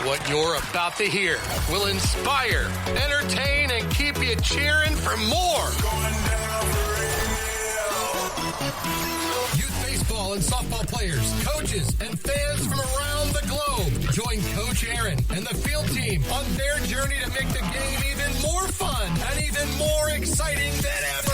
What you're about to hear will inspire, entertain, and keep you cheering for more. Youth baseball and softball players, coaches, and fans from around the globe join Coach Aaron and the field team on their journey to make the game even more fun and even more exciting than ever.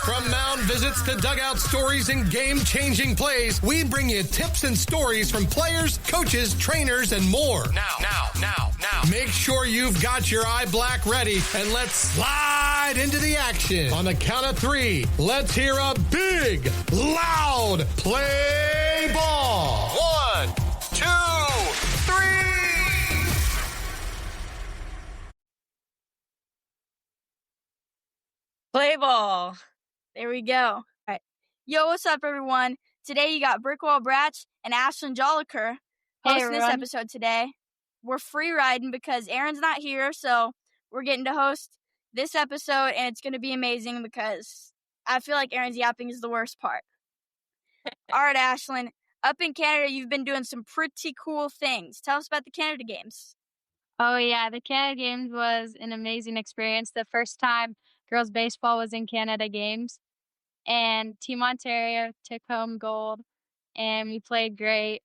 From mound visits to dugout stories and game-changing plays, we bring you tips and stories from players, coaches, trainers, and more. Now. Make sure you've got your eye black ready, and let's slide into the action. On the count of 3, let's hear a big, loud play ball. 1, 2, 3. Play ball. There we go. All right. Yo, what's up, everyone? Today you got Brickwall Bratch and Ashlynn Jolicouer hosting this episode today. We're free riding because Aaron's not here, so we're getting to host this episode, and it's going to be amazing because I feel like Aaron's yapping is the worst part. All right, Ashlynn, up in Canada, you've been doing some pretty cool things. Tell us about the Canada Games. Oh, yeah, the Canada Games was an amazing experience. The first time girls baseball was in Canada Games, and Team Ontario took home gold, and we played great,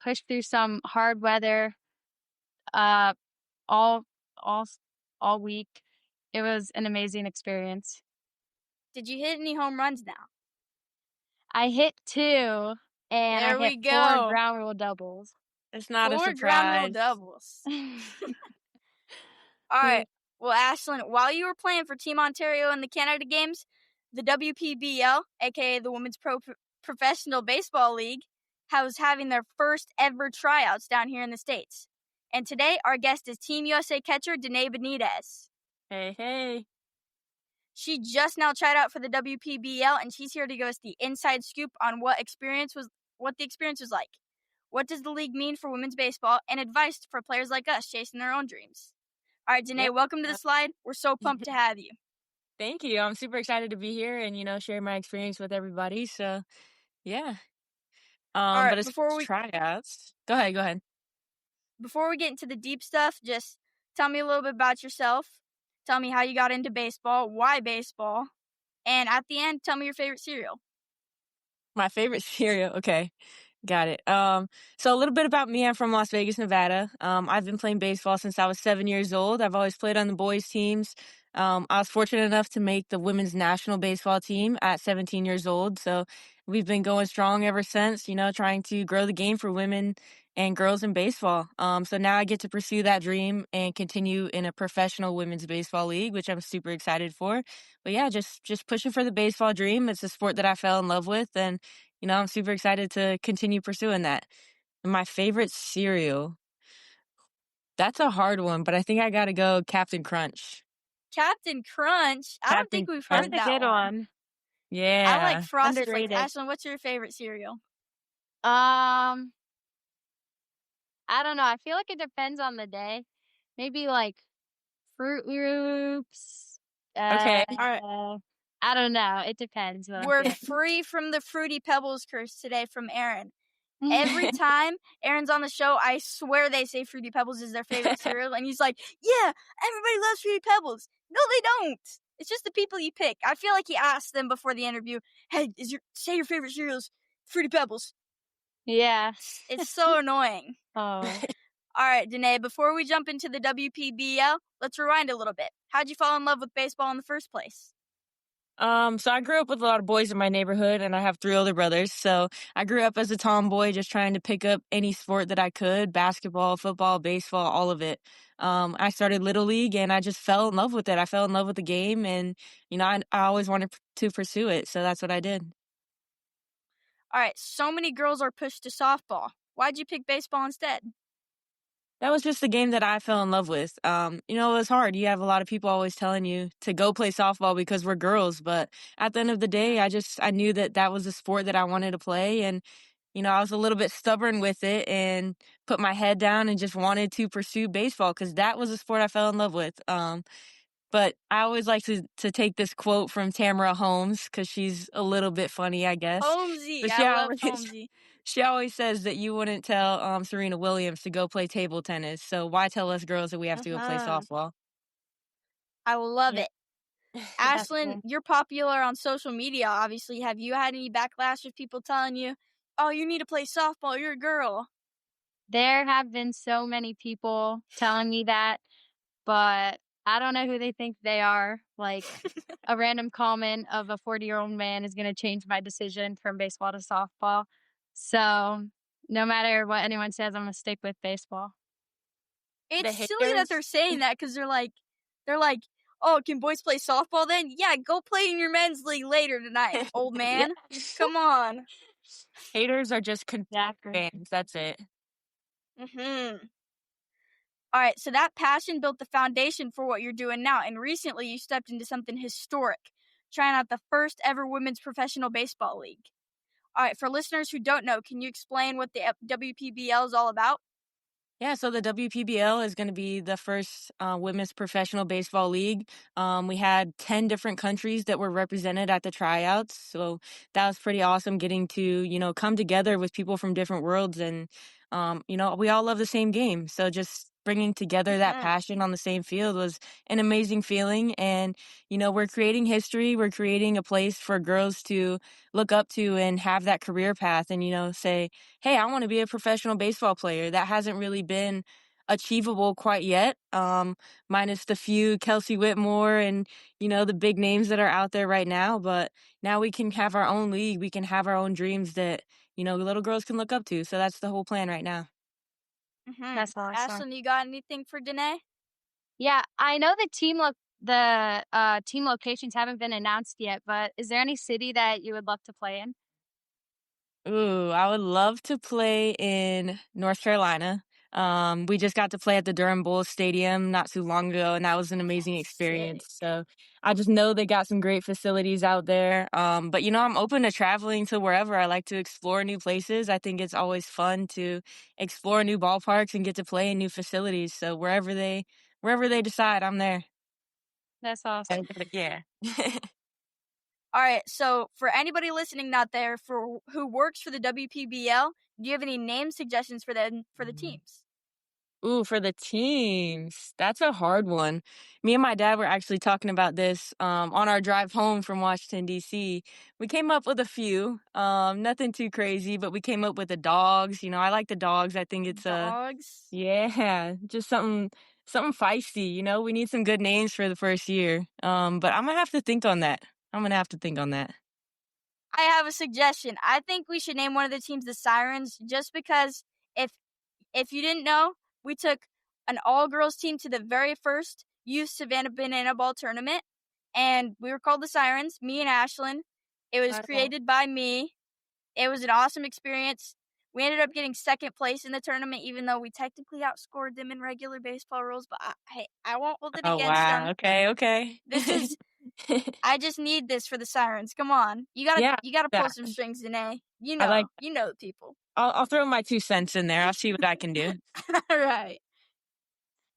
pushed through some hard weather all week. It was an amazing experience. Did you hit any home runs now? I hit 2, and there I hit 4 ground rule doubles. It's not 4 a surprise. 4 ground rule doubles. All right. Well, Ashlynn, while you were playing for Team Ontario in the Canada Games, the WPBL, a.k.a. the Women's Professional Baseball League, was having their first ever tryouts down here in the States. And today, our guest is Team USA catcher Denae Benites. Hey. She just now tried out for the WPBL, and she's here to give us the inside scoop on what the experience was like. What does the league mean for women's baseball, and advice for players like us chasing their own dreams. All right, Denae, welcome to the slide. We're so pumped to have you. Thank you. I'm super excited to be here and, share my experience with everybody. So, yeah. All right, but as far as tryouts, go ahead. Before we get into the deep stuff, just tell me a little bit about yourself. Tell me how you got into baseball, why baseball, and at the end, tell me your favorite cereal. My favorite cereal, okay. Got it. So a little bit about me. I'm from Las Vegas, Nevada. I've been playing baseball since I was 7 years old. I've always played on the boys' teams. I was fortunate enough to make the women's national baseball team at 17 years old. So we've been going strong ever since, trying to grow the game for women and girls in baseball. So now I get to pursue that dream and continue in a professional women's baseball league, which I'm super excited for. But yeah, just pushing for the baseball dream. It's a sport that I fell in love with, and I'm super excited to continue pursuing that. And my favorite cereal, that's a hard one, but I think I got to go Captain Crunch. Captain Crunch? I don't think we've heard that That's a good one. Yeah. I like Frosted Underrated. Flakes. Ashlynn, what's your favorite cereal? I don't know. I feel like it depends on the day. Maybe like Fruit Loops. Okay. All right. I don't know. It depends. We're free from the Fruity Pebbles curse today from Aaron. Every time Aaron's on the show, I swear they say Fruity Pebbles is their favorite cereal. And he's like, yeah, everybody loves Fruity Pebbles. No, they don't. It's just the people you pick. I feel like he asked them before the interview, hey, say your favorite cereals, Fruity Pebbles. Yeah. It's so annoying. Oh. All right, Denae, before we jump into the WPBL, let's rewind a little bit. How'd you fall in love with baseball in the first place? So I grew up with a lot of boys in my neighborhood, and I have 3 older brothers. So I grew up as a tomboy, just trying to pick up any sport that I could: basketball, football, baseball, all of it. I started Little League, and I just fell in love with it. I fell in love with the game, and, I always wanted to pursue it. So that's what I did. All right, so many girls are pushed to softball. Why'd you pick baseball instead? That was just the game that I fell in love with. It was hard. You have a lot of people always telling you to go play softball because we're girls. But at the end of the day, I knew that was a sport that I wanted to play. And, I was a little bit stubborn with it and put my head down and just wanted to pursue baseball because that was a sport I fell in love with. But I always like to take this quote from Tamara Holmes because she's a little bit funny, I guess. Holmesy. But I love Holmesy. She always says that you wouldn't tell Serena Williams to go play table tennis. So why tell us girls that we have to go play softball? I love Yeah. it. That's Ashlynn, cool. you're popular on social media, obviously. Have you had any backlash of people telling you, oh, you need to play softball, you're a girl? There have been so many people telling me that, but I don't know who they think they are. Like, a random comment of a 40-year-old man is gonna change my decision from baseball to softball. So, no matter what anyone says, I'm gonna stick with baseball. It's The silly that they're haters. saying that because they're like, oh, can boys play softball then? Yeah, go play in your men's league later tonight, old man. Yes. Come on. Haters are just Exactly. fans. That's it. All right, so that passion built the foundation for what you're doing now, and recently you stepped into something historic, trying out the first ever women's professional baseball league. All right, for listeners who don't know, can you explain what the WPBL is all about? Yeah, so the WPBL is going to be the first women's professional baseball league. We had 10 different countries that were represented at the tryouts. So that was pretty awesome getting to, come together with people from different worlds. And, we all love the same game. So just bringing together that passion on the same field was an amazing feeling. And, we're creating history. We're creating a place for girls to look up to and have that career path and, say, hey, I want to be a professional baseball player. That hasn't really been achievable quite yet, minus the few Kelsey Whitmore and, the big names that are out there right now. But now we can have our own league. We can have our own dreams that, little girls can look up to. So that's the whole plan right now. That's awesome. Ashlynn, you got anything for Denae? Yeah, I know the team locations haven't been announced yet, but is there any city that you would love to play in? Ooh, I would love to play in North Carolina. We just got to play at the Durham Bulls Stadium not too long ago, and that was an amazing experience. So I just know they got some great facilities out there. But I'm open to traveling to wherever. I like to explore new places. I think it's always fun to explore new ballparks and get to play in new facilities. So wherever they decide, I'm there. That's awesome. Yeah. All right, so for anybody listening out there who works for the WPBL, do you have any name suggestions for the teams? Ooh, for the teams, that's a hard one. Me and my dad were actually talking about this on our drive home from Washington, D.C. We came up with a few, nothing too crazy, but we came up with the dogs. I like the dogs. I think it's Dogs? yeah, just something feisty. We need some good names for the first year. But I'm gonna have to think on that. I have a suggestion. I think we should name one of the teams the Sirens just because if you didn't know, we took an all-girls team to the very first Youth Savannah Banana Ball tournament, and we were called the Sirens, me and Ashlynn. It was created by me. It was an awesome experience. We ended up getting second place in the tournament, even though we technically outscored them in regular baseball rules, but I won't hold it Oh against them. wow, okay. This is I just need this for the Sirens. Come on. You gotta pull some strings, Denae. You know the people. I'll throw my 2 cents in there. I'll see what I can do. All right.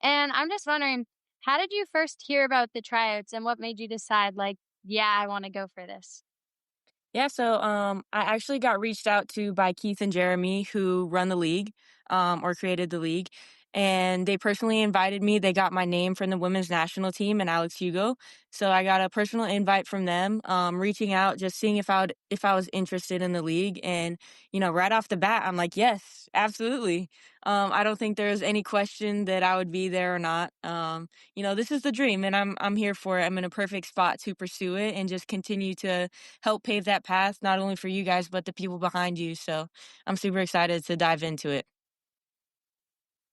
And I'm just wondering, how did you first hear about the tryouts and what made you decide, like, yeah, I want to go for this? Yeah, so I actually got reached out to by Keith and Jeremy, who run the league, or created the league, and they personally invited me. They got my name from the women's national team and Alex Hugo, so I got a personal invite from them, reaching out, just seeing if I was interested in the league, and right off the bat, I'm like, yes, absolutely. I don't think there's any question that I would be there or not. This is the dream, and I'm here for it. I'm in a perfect spot to pursue it and just continue to help pave that path, not only for you guys, but the people behind you. So I'm super excited to dive into it.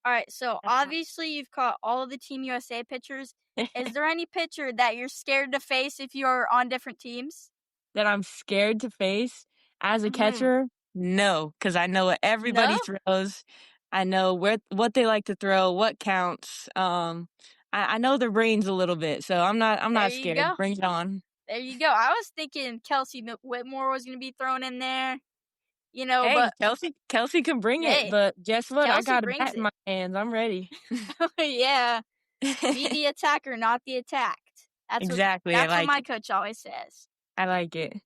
All right, so obviously you've caught all of the Team USA pictures. Is there any picture that you're scared to face if you're on different teams? That I'm scared to face as a catcher? No, because I know what everybody throws. I know what they like to throw, what counts. I know their brains a little bit, so I'm not scared. Go. Bring it on. There you go. I was thinking Kelsey Whitmore was going to be thrown in there. Hey, but Kelsey can bring it, but guess what? I got a bat in my hands. I'm ready. Yeah. Be the attacker, not the attacked. That's exactly. That's what my coach always says. I like it.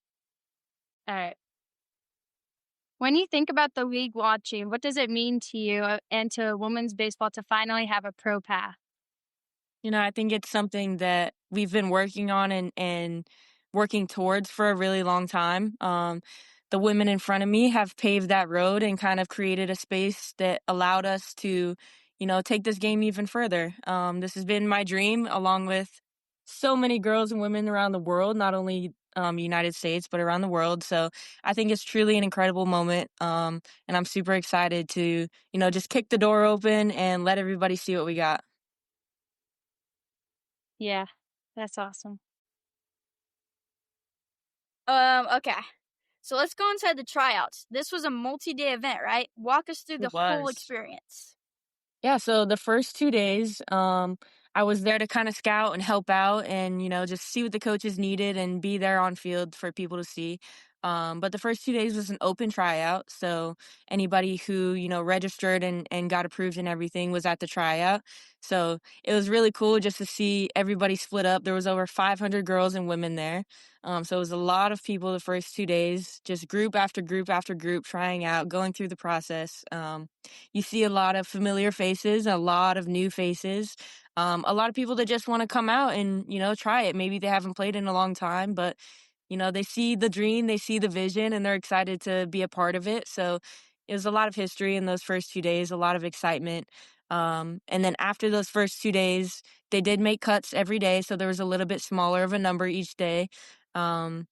All right. When you think about the league watching, what does it mean to you and to women's baseball to finally have a pro path? I think it's something that we've been working on and working towards for a really long time. The women in front of me have paved that road and kind of created a space that allowed us to, take this game even further. This has been my dream, along with so many girls and women around the world, not only United States, but around the world. So I think it's truly an incredible moment. And I'm super excited to, just kick the door open and let everybody see what we got. Yeah, that's awesome. Okay. So let's go inside the tryouts. This was a multi-day event, right? Walk us through the It whole was. experience. Yeah, so the first 2 days, I was there to kinda scout and help out and, just see what the coaches needed and be there on field for people to see. But the first 2 days was an open tryout, so anybody who, registered and got approved and everything was at the tryout. So it was really cool just to see everybody split up. There was over 500 girls and women there. So it was a lot of people the first 2 days, just group after group after group trying out, going through the process. You see a lot of familiar faces, a lot of new faces, a lot of people that just want to come out and, try it. Maybe they haven't played in a long time, but, they see the dream, they see the vision, and they're excited to be a part of it. So it was a lot of history in those first 2 days, a lot of excitement. And then after those first 2 days, they did make cuts every day. So there was a little bit smaller of a number each day. Um,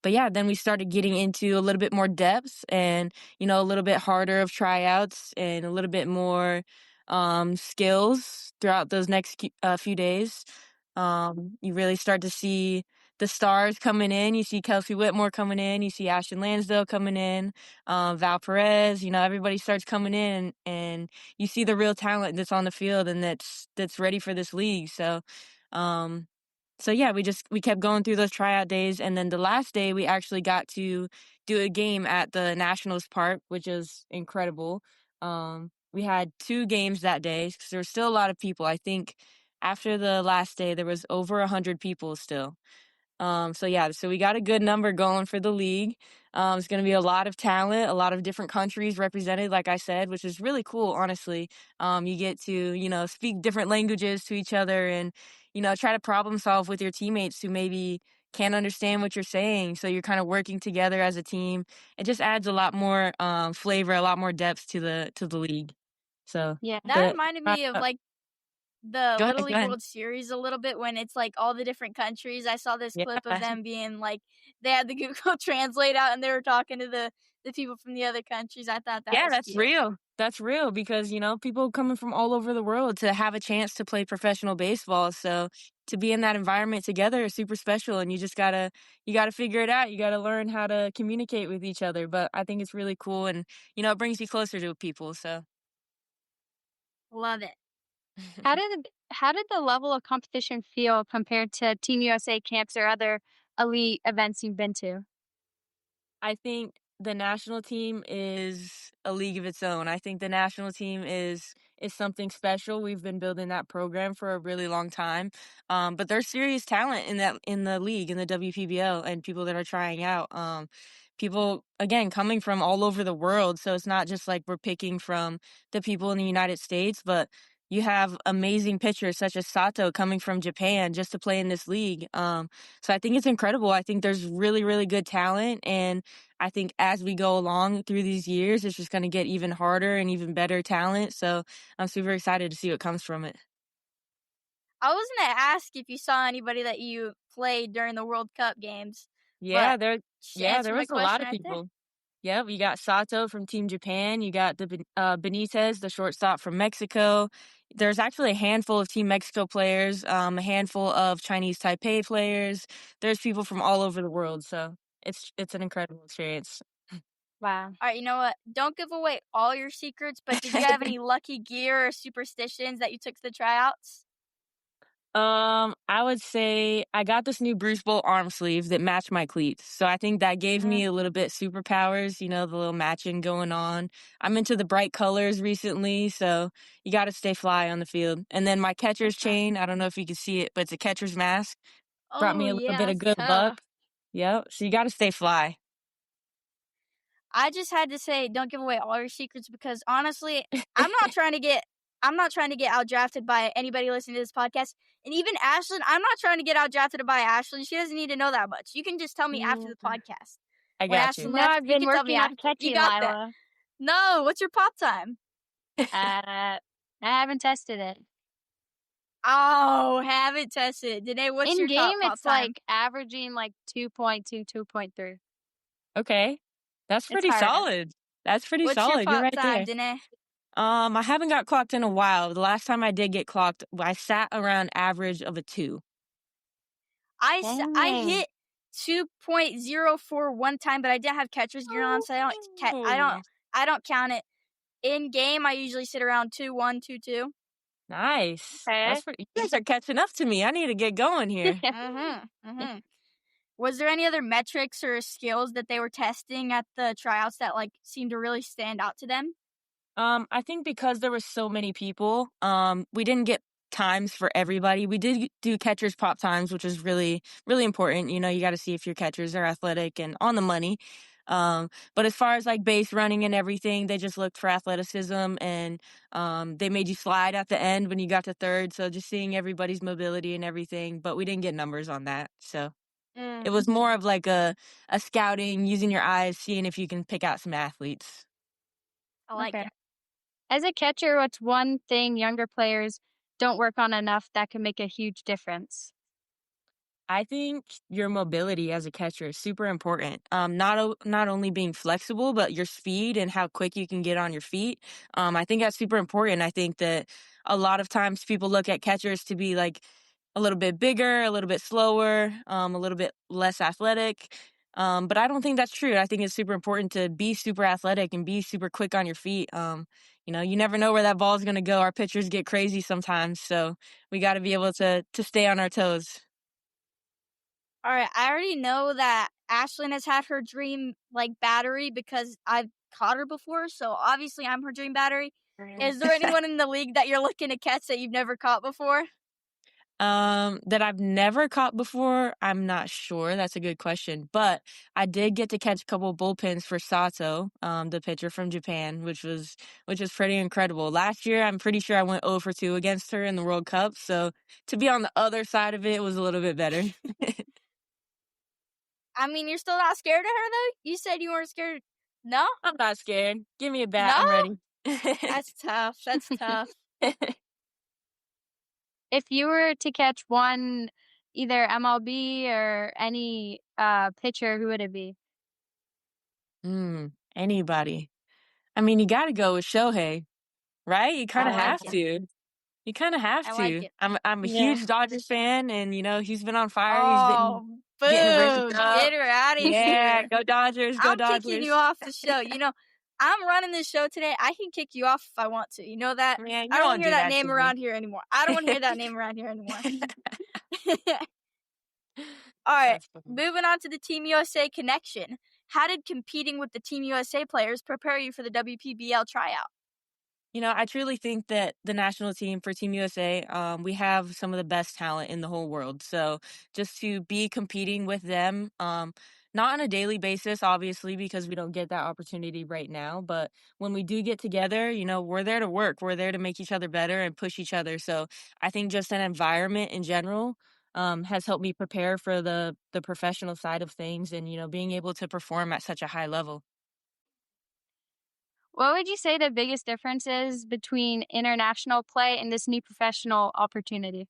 but yeah, then we started getting into a little bit more depth and, a little bit harder of tryouts and a little bit more skills throughout those next few days. You really start to see the stars coming in. You see Kelsey Whitmore coming in. You see Ashton Lansdale coming in. Val Perez. Everybody starts coming in, and you see the real talent that's on the field and that's ready for this league. Um, so yeah, we kept going through those tryout days, and then the last day we actually got to do a game at the Nationals Park, which is incredible. We had 2 games that day because there was still a lot of people. I think after the last day there was over 100 people still. So yeah, so we got a good number going for the league. It's going to be a lot of talent, a lot of different countries represented, like I said, which is really cool, honestly. You get to, speak different languages to each other and, try to problem solve with your teammates who maybe can't understand what you're saying. So you're kind of working together as a team. It just adds a lot more flavor, a lot more depth to the league. So Yeah. That reminded me of the go Little ahead, go League ahead. World Series a little bit when it's all the different countries. I saw this Yeah. clip of them being they had the Google Translate out and they were talking to the people from the other countries. I thought that Yeah, was that's cute. real. That's real because, people coming from all over the world to have a chance to play professional baseball. So to be in that environment together is super special and you gotta figure it out. You gotta learn how to communicate with each other. But I think it's really cool and, it brings you closer to people. So Love it. How did the level of competition feel compared to Team USA camps or other elite events you've been to? I think the national team is a league of its own. I think the national team is something special. We've been building that program for a really long time. But there's serious talent in the league, in the WPBL, and people that are trying out. People again coming from all over the world. So it's not just like we're picking from the people in the United States, but you have amazing pitchers such as Sato coming from Japan just to play in this league. So I think it's incredible. I think there's really, really good talent. And I think as we go along through these years, it's just going to get even harder and even better talent. So I'm super excited to see what comes from it. I was gonna ask if you saw anybody that you played during the World Cup games, Yeah, but there, just yeah, answer there my was a lot question of right there. people. Yeah, you got Sato from Team Japan. You got the Benitez, the shortstop from Mexico. There's actually a handful of Team Mexico players, a handful of Chinese Taipei players. There's people from all over the world, so it's an incredible experience. Wow. All right, you know what? Don't give away all your secrets, but did you have any lucky gear or superstitions that you took to the tryouts? I would say I got this new Bruce Bolt arm sleeve that matched my cleats. So I think that gave me a little bit superpowers, the little matching going on. I'm into the bright colors recently, so you got to stay fly on the field. And then my catcher's Okay. chain, I don't know if you can see it, but it's a catcher's mask. Brought Oh me a little yeah, bit of that's good luck. tough. Yep. So you got to stay fly. I just had to say, don't give away all your secrets because honestly, I'm not trying to get outdrafted by anybody listening to this podcast. And even Ashlynn, I'm not trying to get outdrafted by Ashlynn. She doesn't need to know that much. You can just tell me after the podcast. I When got you. Ashlynn No, left, I've you been can tell me working on after. catching You got that. Lilah. No, what's your pop time? I haven't tested it. Oh, haven't tested it. Denae, what's In your top game, pop it's time? like averaging like 2.2, 2.3. Okay. That's It's pretty higher. solid. That's pretty What's your solid. You're pop right time, there. Denae? I haven't got clocked in a while. The last time I did get clocked, I sat around average of a 2. I Dang. hit 2.04 one time, but I didn't have catcher's gear on, so I don't count it. In game, I usually sit around 2-1, 2-2. Nice. Okay. That's you guys are catching up to me. I need to get going here. Was there any other metrics or skills that they were testing at the tryouts that like seemed to really stand out to them? I think because there were so many people, we didn't get times for everybody. We did do catchers pop times, which is really, really important. You know, you got to see if your catchers are athletic and on the money. But as far as like base running and everything, they just looked for athleticism and they made you slide at the end when you got to third. So just seeing everybody's mobility and everything, but we didn't get numbers on that. So it was more of like a scouting, using your eyes, seeing if you can pick out some athletes. I like Okay. it. As a catcher, what's one thing younger players don't work on enough that can make a huge difference? I think your mobility as a catcher is super important. Not only being flexible, but your speed and how quick you can get on your feet. I think that's super important. I think that a lot of times people look at catchers to be like a little bit bigger, a little bit slower, a little bit less athletic. But I don't think that's true. I think it's super important to be super athletic and be super quick on your feet. You know, you never know where that ball is going to go. Our pitchers get crazy sometimes, so we got to be able to stay on our toes. All right, I already know that Ashlynn has had her dream like battery because I've caught her before, so obviously I'm her dream battery. Is there anyone in the league that you're looking to catch that you've never caught before? That I've never caught before, I'm not sure. That's a good question. But I did get to catch a couple bullpens for Sato, the pitcher from Japan, which was pretty incredible. Last year, I'm pretty sure I went 0 for 2 against her in the World Cup. So to be on the other side of it was a little bit better. I mean, you're still not scared of her though? You said you weren't scared. No? I'm not scared. Give me a bat. No? I'm ready. That's tough. That's tough. If you were to catch one, either MLB or any pitcher, who would it be? Anybody. I mean, you got to go with Shohei, right? You kind of like have it. to. You kind of have I to. like it. I'm a Yeah. huge Dodgers fan, and you know he's been on fire. Oh, He's getting boom. ripped up. Get her out of Yeah, here. go Dodgers, go I'm Dodgers. kicking you off the show. You know, I'm running this show today. I can kick you off if I want to. You know that? Man, you I don't won't hear do that that name to around me. here anymore. I don't want to hear that name around here anymore. All right, That's funny. moving on to the Team USA connection. How did competing with the Team USA players prepare you for the WPBL tryout? You know, I truly think that the national team for Team USA, we have some of the best talent in the whole world. So just to be competing with them, not on a daily basis, obviously, because we don't get that opportunity right now. But when we do get together, you know, we're there to work. We're there to make each other better and push each other. So I think just an environment in general has helped me prepare for the professional side of things and, you know, being able to perform at such a high level. What would you say the biggest difference is between international play and this new professional opportunity?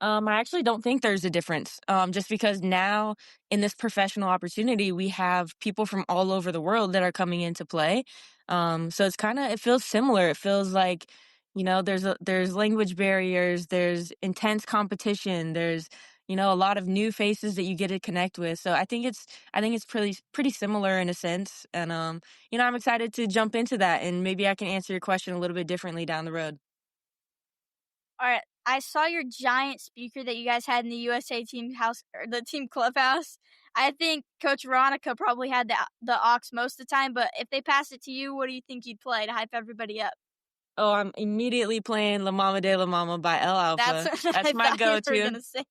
I actually don't think there's a difference. Just because now in this professional opportunity, we have people from all over the world that are coming into play. So it feels similar. It feels like, you know, there's language barriers, there's intense competition, there's, you know, a lot of new faces that you get to connect with. So I think it's pretty similar in a sense. And you know, I'm excited to jump into that and maybe I can answer your question a little bit differently down the road. All right, I saw your giant speaker that you guys had in the USA team house or the team clubhouse. I think Coach Veronica probably had the aux most of the time, but if they pass it to you, what do you think you'd play to hype everybody up? Oh, I'm immediately playing La Mama de la Mama by El Alfa. That's what I my thought you were go-to gonna say.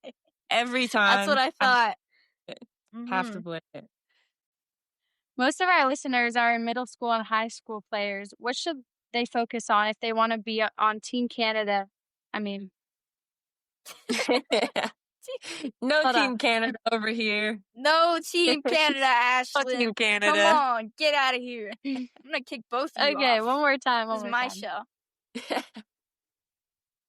every time. That's what I thought. Have to play it. Most of our listeners are middle school and high school players. What should they focus on if they want to be on Team Canada? I mean, No hold on. Team Canada over here. No Team Canada, No Ashlynn. Team Canada. Come on, get out of here. I'm going to kick both of you Okay, off. one more time. This is my show.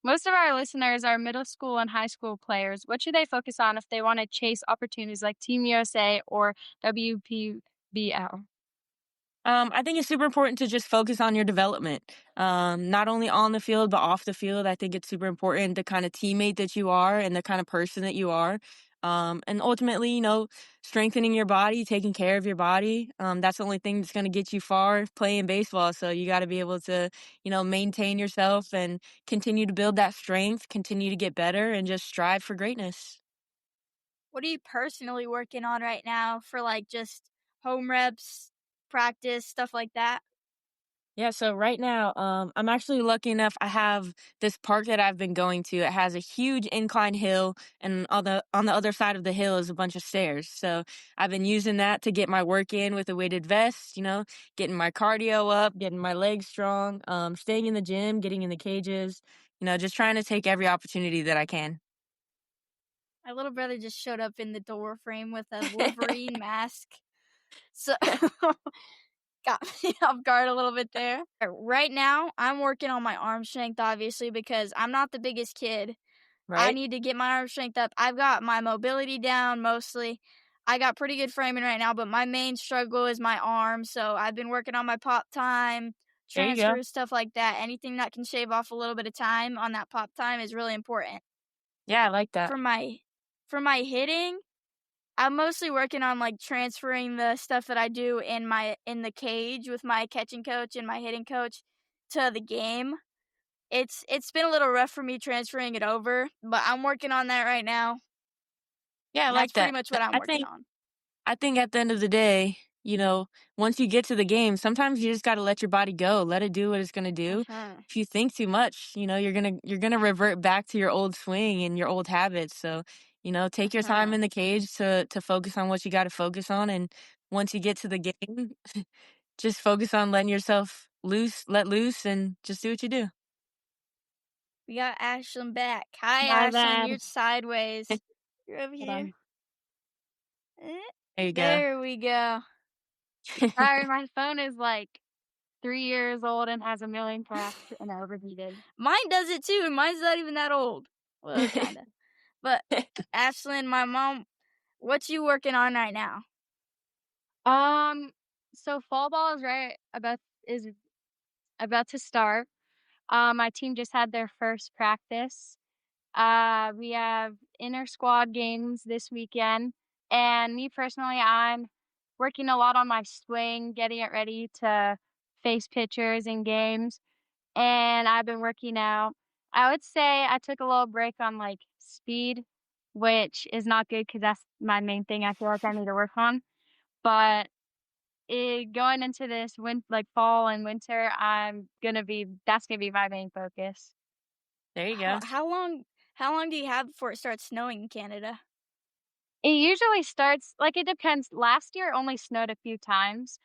Most of our listeners are middle school and high school players. What should they focus on if they want to chase opportunities like Team USA or WPBL? I think it's super important to just focus on your development, not only on the field, but off the field. I think it's super important the kind of teammate that you are and the kind of person that you are. And ultimately, strengthening your body, taking care of your body. That's the only thing that's going to get you far playing baseball. So you got to be able to, maintain yourself and continue to build that strength, continue to get better, and just strive for greatness. What are you personally working on right now for just home reps, practice, stuff like that? Yeah, so right now, I'm actually lucky enough. I have this park that I've been going to. It has a huge incline hill, and on the other side of the hill is a bunch of stairs. So I've been using that to get my work in with a weighted vest. Getting my cardio up, getting my legs strong, staying in the gym, getting in the cages. Just trying to take every opportunity that I can. My little brother just showed up in the door frame with a Wolverine mask. So got me off guard a little bit there. Right now, I'm working on my arm strength, obviously, because I'm not the biggest kid. Right? I need to get my arm strength up. I've got my mobility down mostly. I got pretty good framing right now, but my main struggle is my arm. So I've been working on my pop time, There you go. transfers, stuff like that. Anything that can shave off a little bit of time on that pop time is really important. Yeah, I like that. For my hitting, I'm mostly working on transferring the stuff that I do in the cage with my catching coach and my hitting coach to the game. It's been a little rough for me transferring it over, but I'm working on that right now. Yeah, I That's like that. pretty much what I'm working on. I think at the end of the day, once you get to the game, sometimes you just got to let your body go, let it do what it's going to do. If you think too much, you're going to revert back to your old swing and your old habits. So, take your time in the cage to focus on what you got to focus on. And once you get to the game, just focus on letting yourself let loose and just do what you do. We got Ashlynn back. Hi, My Ashlynn. bad. You're sideways. You're over Hold here. on. There you go. There we go. Sorry, my phone is 3 years old and has a million cracks and overheated. Mine does it too, and mine's not even that old. Well, kind of. But Ashlynn, my mom, what you working on right now? So fall ball is about to start. My team just had their first practice. We have inter squad games this weekend, and me personally, I'm working a lot on my swing, getting it ready to face pitchers in games, and I've been working out. I would say I took a little break on speed, which is not good because that's my main thing I feel like I need to work on. But going into this fall and winter, that's gonna be my main focus. There you go. How long do you have before it starts snowing in Canada? It usually starts it depends. Last year it only snowed a few times.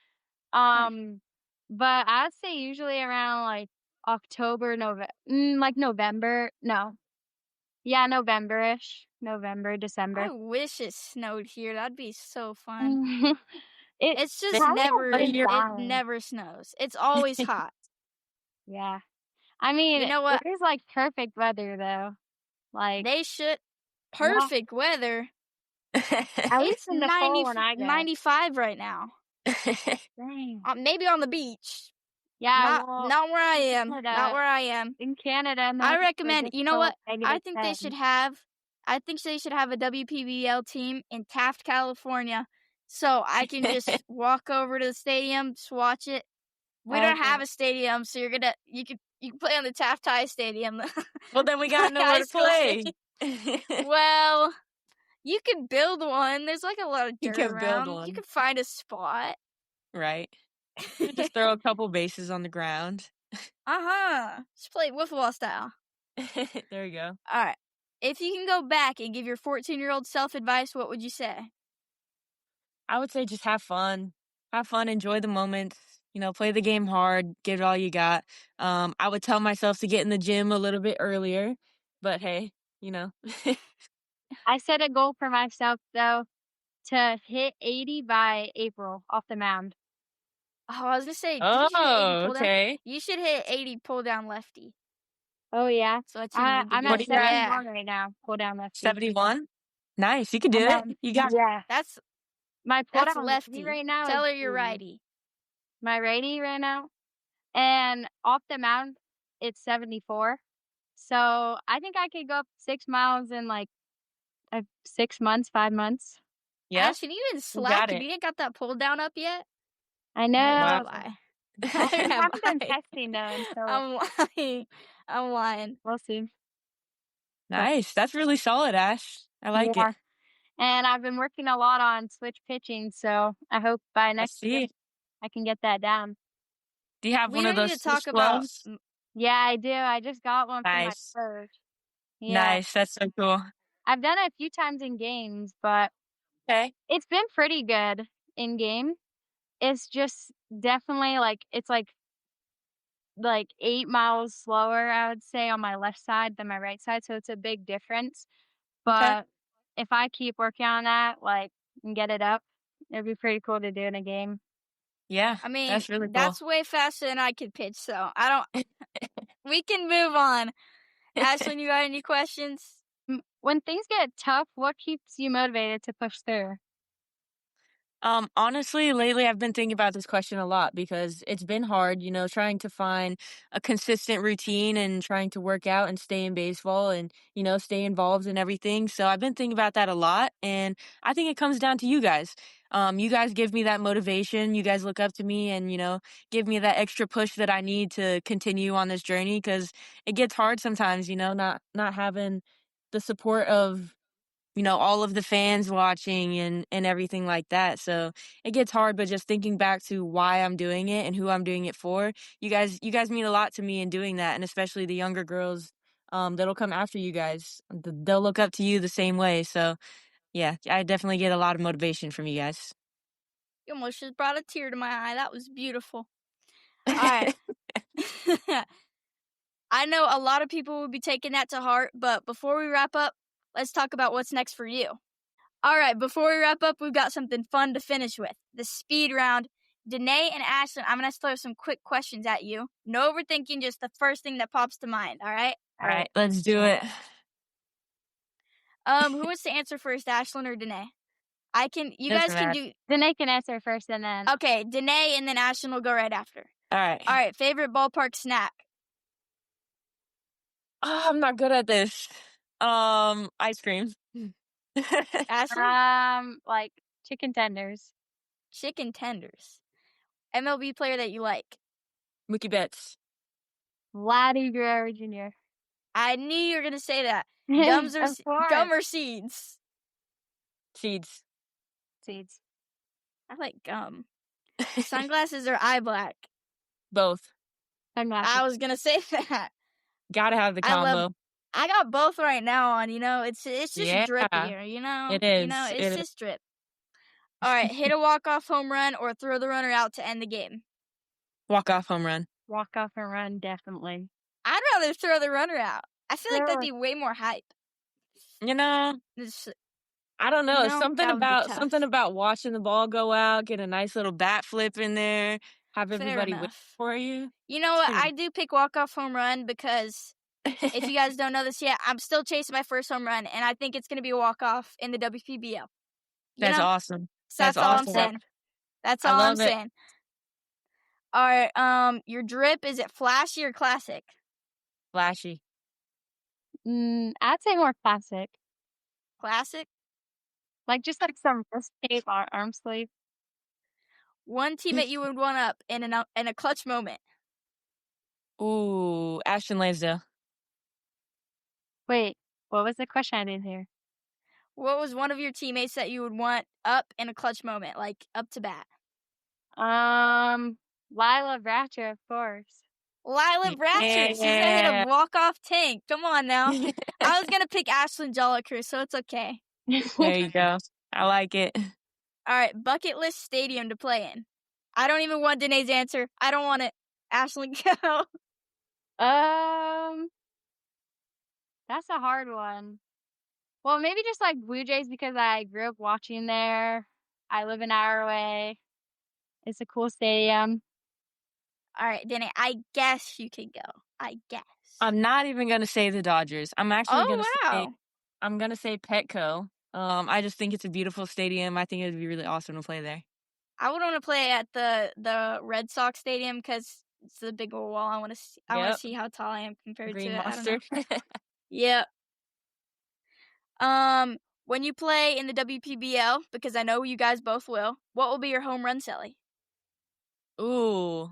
But I'd say usually around October, November. No. Yeah, November-ish. November, December. I wish it snowed here. That'd be so fun. It's just hasn't never been it dying. never snows. It's always hot. Yeah. I mean, You know what? it is perfect weather though. They should perfect weather. At least in the fall when I go. 95 right now. Dang. Maybe on the beach. Yeah, not where I am. Canada. Not where I am. In Canada. I recommend. You know what? I think they -10. should have. I think they should have a WPBL team in Taft, California, so I can just walk over to the stadium, just watch it. We don't have a stadium, so you can play on the Taft High Stadium. Well, then we got nowhere to play. Well, you can build one. There's a lot of dirt around. You can find a spot. Right. You just throw a couple bases on the ground. Just play wiffle ball style. There you go. All right. If you can go back and give your 14-year-old self advice, what would you say? I would say just have fun. have fun, enjoy the moments, play the game hard, give it all you got. I would tell myself to get in the gym a little bit earlier, but hey, I set a goal for myself, though, to hit 80 by April off the mound. Oh, I was gonna say, did you hit 80 Oh, pull down? okay. You should hit 80 pull down lefty. Oh, yeah. So that's what you need to I'm get. at 71 right now, pull down lefty. 71? Nice. You can do it. You got Yeah. That's My pull that's down lefty. right now Tell her is you're righty. my righty right now. And off the mound, it's 74. So I think I could go up 6 miles in like 6 months, 5 months. Yeah. Ash, can you even got slack if it. you ain't got that pull down up yet? I know. Neither Wow. have I I. Neither have haven't done I. testing though, so I'm lying. I'm lying. we'll see. Nice. That's really solid, Ash. I like Yeah. it. And I've been working a lot on switch pitching, so I hope by I next year see. I can get that down. Do you have We one don't of need those to talk switch about. gloves? Yeah, I do. I just got one for my Nice. coach. Yeah. Nice. That's so cool. I've done it a few times in games, but Okay. it's been pretty good in game. It's just definitely it's like 8 miles slower, I would say, on my left side than my right side, so it's a big difference. But if I keep working on that, and get it up, it'd be pretty cool to do in a game. Yeah. I mean, that's really cool. that's way faster than I could pitch, so I don't. We can move on. Ashlynn, you got any questions? When things get tough, what keeps you motivated to push through? Honestly, lately I've been thinking about this question a lot because it's been hard, trying to find a consistent routine and trying to work out and stay in baseball and, stay involved in everything. So I've been thinking about that a lot. And I think it comes down to you guys. You guys give me that motivation. You guys look up to me and, give me that extra push that I need to continue on this journey because it gets hard sometimes, not having the support of all of the fans watching and everything like that. So it gets hard, but just thinking back to why I'm doing it and who I'm doing it for, you guys mean a lot to me in doing that. And especially the younger girls, that'll come after you guys. They'll look up to you the same way. So yeah, I definitely get a lot of motivation from you guys. You almost just brought a tear to my eye. That was beautiful. All right. I know a lot of people will be taking that to heart, but before we wrap up, let's talk about what's next for you. All right, before we wrap up, we've got something fun to finish with. The speed round. Denae and Ashlynn, I'm going to throw some quick questions at you. No overthinking, just the first thing that pops to mind, all right? All right, let's do it. Who wants to answer first, Ashlynn or Denae? You guys can do. Denae can answer first and then. Okay, Denae and then Ashlynn will go right after. All right. All right, favorite ballpark snack? Oh, I'm not good at this. Ice cream. Ashlynn? Chicken tenders. Chicken tenders. MLB player that you like? Mookie Betts. Vladdy Guerrero Jr. I knew you were going to say that. Of Gum or seeds? Seeds. Seeds. I like gum. Sunglasses or eye black? Both. Sunglasses. I was going to say that. Gotta have the combo. I got both right now on, it's just drip here, It is. It's just drip. All right, hit a walk-off home run or throw the runner out to end the game? Walk-off home run. Walk-off home run, definitely. I'd rather throw the runner out. I feel like that'd be way more hype. I don't know. Something about watching the ball go out, get a nice little bat flip in there, have everybody wait for you. You know what? I do pick walk-off home run because if you guys don't know this yet, I'm still chasing my first home run, and I think it's going to be a walk-off in the WPBL. That's awesome. So that's all awesome. I'm saying. That's all I'm saying. All right. Your drip, is it flashy or classic? Flashy. I'd say more classic. Classic? Just some wrist tape or arm sleeve. One teammate you would one up in a clutch moment. Ooh, Ashton Lansdale. Wait, what was the question? I didn't hear. What was one of your teammates that you would want up in a clutch moment, like up to bat? Lilah Bratcher, of course. Lilah Bratcher. She's going to hit a walk-off tank. Come on now. I was going to pick Ashlynn Jolicouer, so it's okay. There you go. I like it. All right, bucket list stadium to play in. I don't even want Denae's answer. I don't want it. Ashlynn, go. That's a hard one. Well, maybe just like Blue Jays because I grew up watching there. I live an hour away. It's a cool stadium. All right, Denae, I guess you can go. I guess. I'm not even going to say the Dodgers. I'm actually going to say, wow. I'm going to say Petco. I just think it's a beautiful stadium. I think it would be really awesome to play there. I would want to play at the Red Sox stadium because it's the big old wall. I want to see. I want to see how tall I am compared Green to it. Monster. I don't know. Yep. When you play in the WPBL, because I know you guys both will, what will be your home run Sally? Ooh,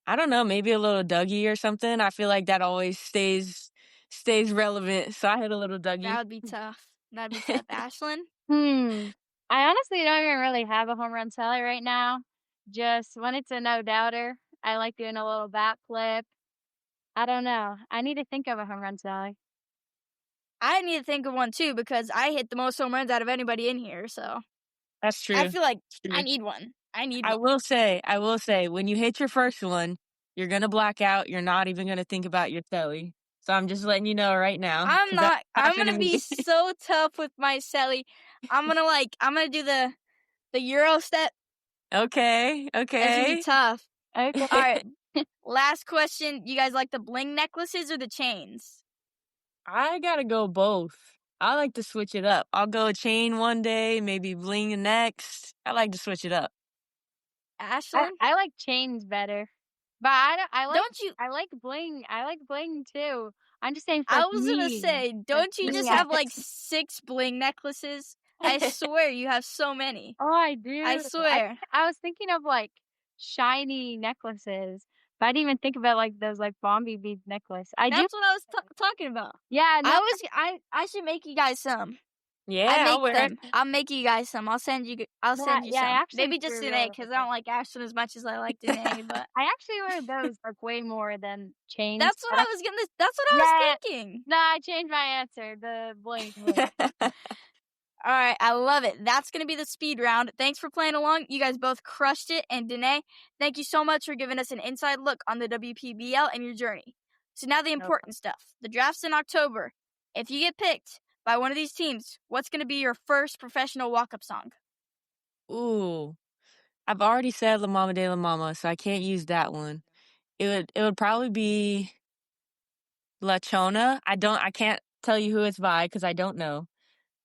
I don't know. Maybe a little Dougie or something. I feel like that always stays relevant. So I hit a little Dougie. That would be tough. That'd be tough. Ashlynn? I honestly don't even really have a home run Sally right now. Just when it's a no-doubter, I like doing a little bat flip. I don't know. I need to think of a home run Sally. I need to think of one too because I hit the most home runs out of anybody in here. So that's true. I feel like I need one. I will say, when you hit your first one, you're gonna black out. You're not even gonna think about your Sally. So I'm just letting you know right now. I'm gonna be so tough with my Sally. I'm gonna do the Euro step. Okay. It's gonna be tough. Okay. All right. Last question. You guys like the bling necklaces or the chains? I gotta go both. I like to switch it up. I'll go a chain one day, maybe bling the next. I like to switch it up. Ashlynn? I like chains better. But I like bling. I like bling too. I'm just saying for I was me. gonna say, don't you just have like 6 bling necklaces? I swear you have so many. Oh, I do. I swear. I was thinking of like shiny necklaces. But I didn't even think about like those like Bombay bead necklace. That's what I was talking about. Yeah, no, I should make you guys some. Yeah, I'll make you guys some. I'll send you some. Maybe just Denae because I don't like Ashlynn as much as I like Denae. But I actually wear those like way more than chains. That's what I was thinking. No, I changed my answer. The bling. All right, I love it. That's going to be the speed round. Thanks for playing along. You guys both crushed it. And Denae, thank you so much for giving us an inside look on the WPBL and your journey. So now the important stuff. The draft's in October. If you get picked by one of these teams, what's going to be your first professional walk-up song? Ooh, I've already said La Mama de la Mama, so I can't use that one. It would probably be La Chona. I can't tell you who it's by because I don't know.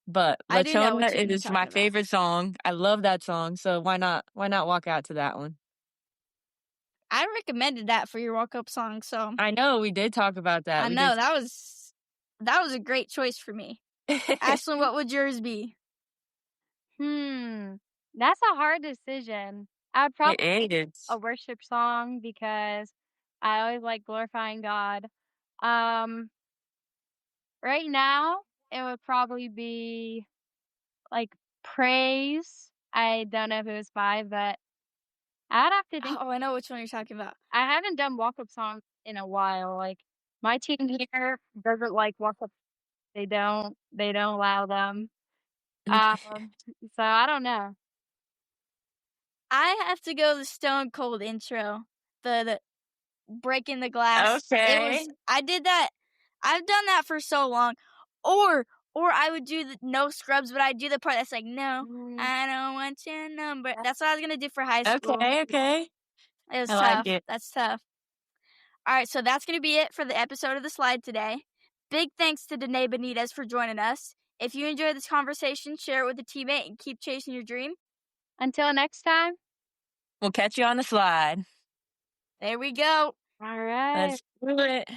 But La Chona, it is my favorite song. I love that song. So why not walk out to that one? I recommended that for your walk-up song. So I know we did talk about that. I know that was a great choice for me. Ashlynn, what would yours be? That's a hard decision. I would probably pick a worship song because I always like glorifying God. Right now, it would probably be like Praise. I don't know who it's by, but I'd have to think. Oh, I know which one you're talking about. I haven't done walk-up songs in a while. Like my team here doesn't like walk-up. They don't allow them. So I don't know. I have to go the Stone Cold intro. The breaking the glass. Okay. I did that. I've done that for so long. Or I would do the no scrubs, but I'd do the part that's like, no, I don't want your number. That's what I was going to do for high school. Okay. It was tough. That's tough. All right, so that's going to be it for the episode of The Slide today. Big thanks to Denae Benites for joining us. If you enjoyed this conversation, share it with a teammate and keep chasing your dream. Until next time, we'll catch you on the slide. There we go. All right. Let's do it.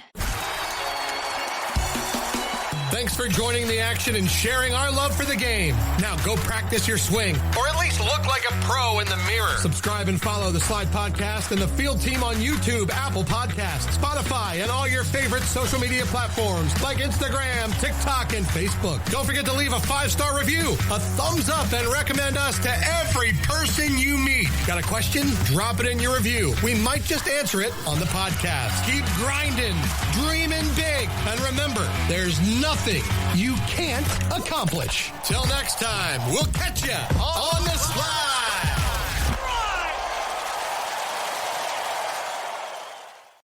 Thanks for joining the action and sharing our love for the game. Now go practice your swing, or at least look like a pro in the mirror. Subscribe and follow the Slide Podcast and the Field Team on YouTube, Apple Podcasts, Spotify, and all your favorite social media platforms like Instagram, TikTok, and Facebook. Don't forget to leave a 5-star review, a thumbs up, and recommend us to every person you meet. Got a question? Drop it in your review. We might just answer it on the podcast. Keep grinding, dreaming big, and remember, there's nothing you can't accomplish. Till next time, we'll catch you on the slide.